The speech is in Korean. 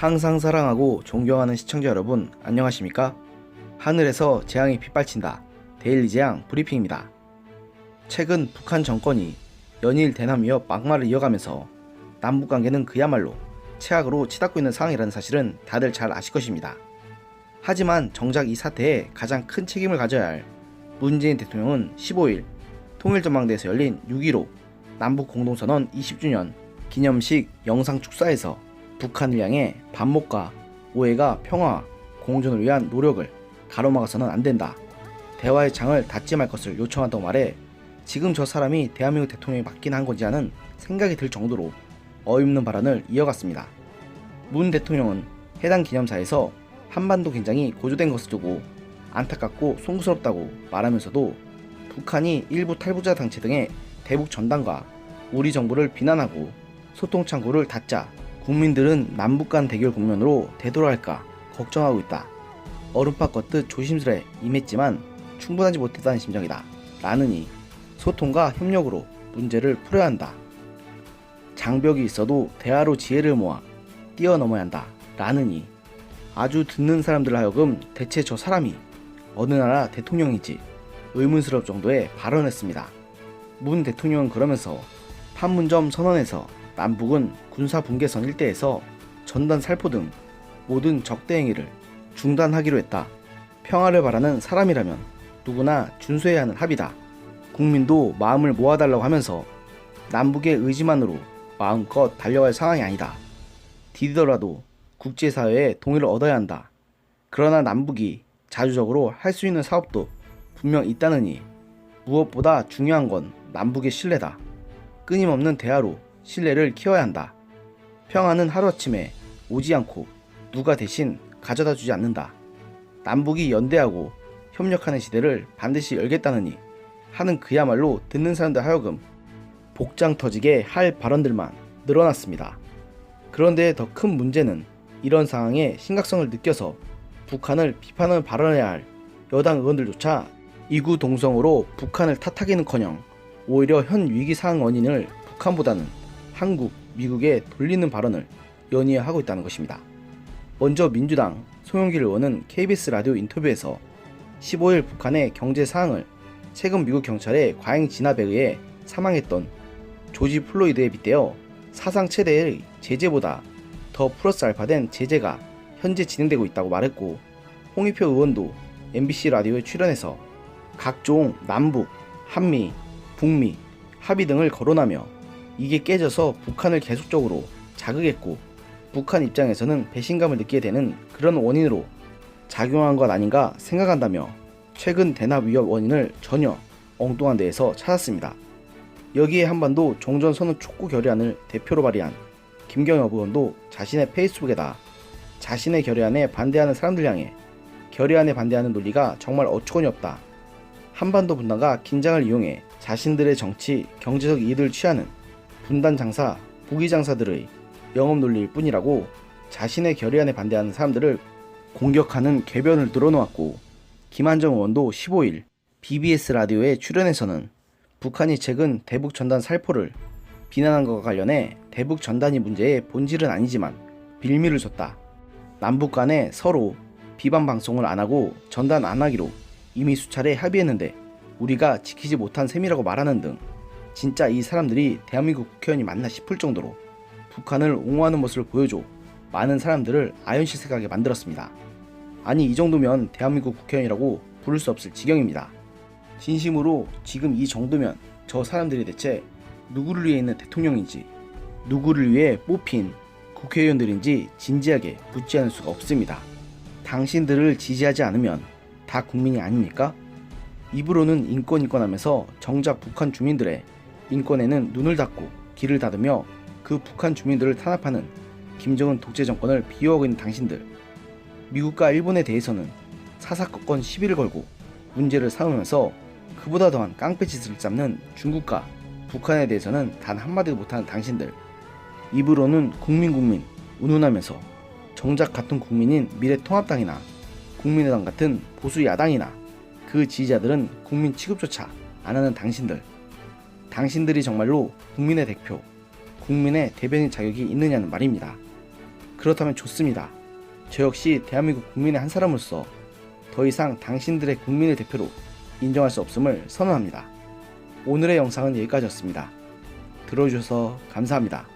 항상 사랑하고 존경하는 시청자 여러분, 안녕하십니까? 하늘에서 재앙이 빗발친다. 데일리 재앙 브리핑입니다. 최근 북한 정권이 연일 대남 위협 막말을 이어가면서 남북관계는 그야말로 최악으로 치닫고 있는 상황이라는 사실은 다들 잘 아실 것입니다. 하지만 정작 이 사태에 가장 큰 책임을 가져야 할 문재인 대통령은 15일 통일전망대에서 열린 6.15 남북공동선언 20주년 기념식 영상 축사에서 북한을 향해 반목과 오해가 평화와 공존을 위한 노력을 가로막아서는 안된다. 대화의 창을 닫지 말 것을 요청한다고 말해 지금 저 사람이 대한민국 대통령이 맞긴 한 건지 하는 생각이 들 정도로 어이없는 발언을 이어갔습니다. 문 대통령은 해당 기념사에서 한반도 긴장이 고조된 것을 두고 안타깝고 송구스럽다고 말하면서도 북한이 일부 탈북자 단체 등의 대북 전단과 우리 정부를 비난하고 소통 창구를 닫자 국민들은 남북 간 대결 국면으로 되돌아갈까 걱정하고 있다. 얼음팍 걷듯 조심스레 임했지만 충분하지 못했다는 심정이다. 라느니 소통과 협력으로 문제를 풀어야 한다. 장벽이 있어도 대화로 지혜를 모아 뛰어넘어야 한다. 라느니 아주 듣는 사람들 하여금 대체 저 사람이 어느 나라 대통령인지 의문스러울 정도의 발언했습니다. 문 대통령은 그러면서 판문점 선언에서 남북은 군사분계선 일대에서 전단 살포 등 모든 적대 행위를 중단하기로 했다. 평화를 바라는 사람이라면 누구나 준수해야 하는 합의다. 국민도 마음을 모아달라고 하면서 남북의 의지만으로 마음껏 달려갈 상황이 아니다. 디디더라도 국제사회의 동의를 얻어야 한다. 그러나 남북이 자주적으로 할 수 있는 사업도 분명 있다느니 무엇보다 중요한 건 남북의 신뢰다. 끊임없는 대화로 신뢰를 키워야 한다. 평화는 하루아침에 오지 않고 누가 대신 가져다 주지 않는다. 남북이 연대하고 협력하는 시대를 반드시 열겠다느니 하는 그야말로 듣는 사람들 하여금 복장 터지게 할 발언들만 늘어났습니다. 그런데 더 큰 문제는 이런 상황의 심각성을 느껴서 북한을 비판을 발언해야 할 여당 의원들조차 이구동성으로 북한을 탓하기는커녕 오히려 현 위기 상황 원인을 북한보다는 한국, 미국에 돌리는 발언을 연이어 하고 있다는 것입니다. 먼저 민주당 송영길 의원은 KBS 라디오 인터뷰에서 15일 북한의 경제 상황을 최근 미국 경찰의 과잉 진압에 의해 사망했던 조지 플로이드에 빗대어 사상 최대의 제재보다 더 플러스 알파된 제재가 현재 진행되고 있다고 말했고, 홍익표 의원도 MBC 라디오에 출연해서 각종 남북, 한미, 북미 합의 등을 거론하며 이게 깨져서 북한을 계속적으로 자극했고 북한 입장에서는 배신감을 느끼게 되는 그런 원인으로 작용한 것 아닌가 생각한다며 최근 대납 위협 원인을 전혀 엉뚱한 데에서 찾았습니다. 여기에 한반도 종전선언 촉구 결의안을 대표로 발의한 김경엽 의원도 자신의 페이스북에다 자신의 결의안에 반대하는 사람들 향해 결의안에 반대하는 논리가 정말 어처구니 없다. 한반도 분단과 긴장을 이용해 자신들의 정치, 경제적 이익을 취하는 분단 장사, 부기 장사들의 영업 논리일 뿐이라고 자신의 결의안에 반대하는 사람들을 공격하는 궤변을 늘어놓았고, 김한정 의원도 15일 BBS 라디오에 출연해서는 북한이 최근 대북 전단 살포를 비난한 것과 관련해 대북 전단이 문제의 본질은 아니지만 빌미를 줬다. 남북 간에 서로 비방 방송을 안하고 전단 안하기로 이미 수차례 합의했는데 우리가 지키지 못한 셈이라고 말하는 등 진짜 이 사람들이 대한민국 국회의원이 맞나 싶을 정도로 북한을 옹호하는 모습을 보여줘 많은 사람들을 아연실색하게 만들었습니다. 아니, 이 정도면 대한민국 국회의원이라고 부를 수 없을 지경입니다. 진심으로 지금 이 정도면 저 사람들이 대체 누구를 위해 있는 대통령인지 누구를 위해 뽑힌 국회의원들인지 진지하게 묻지 않을 수가 없습니다. 당신들을 지지하지 않으면 다 국민이 아닙니까? 입으로는 인권 하면서 정작 북한 주민들의 인권에는 눈을 닫고 귀를 닫으며 그 북한 주민들을 탄압하는 김정은 독재 정권을 비호하고 있는 당신들, 미국과 일본에 대해서는 사사건건 시비를 걸고 문제를 삼으면서 그보다 더한 깡패짓을 잡는 중국과 북한에 대해서는 단 한마디도 못하는 당신들, 입으로는 국민 운운하면서 정작 같은 국민인 미래통합당이나 국민의당 같은 보수 야당이나 그 지지자들은 국민 취급조차 안하는 당신들이 정말로 국민의 대표, 국민의 대변인 자격이 있느냐는 말입니다. 그렇다면 좋습니다. 저 역시 대한민국 국민의 한 사람으로서 더 이상 당신들의 국민의 대표로 인정할 수 없음을 선언합니다. 오늘의 영상은 여기까지였습니다. 들어주셔서 감사합니다.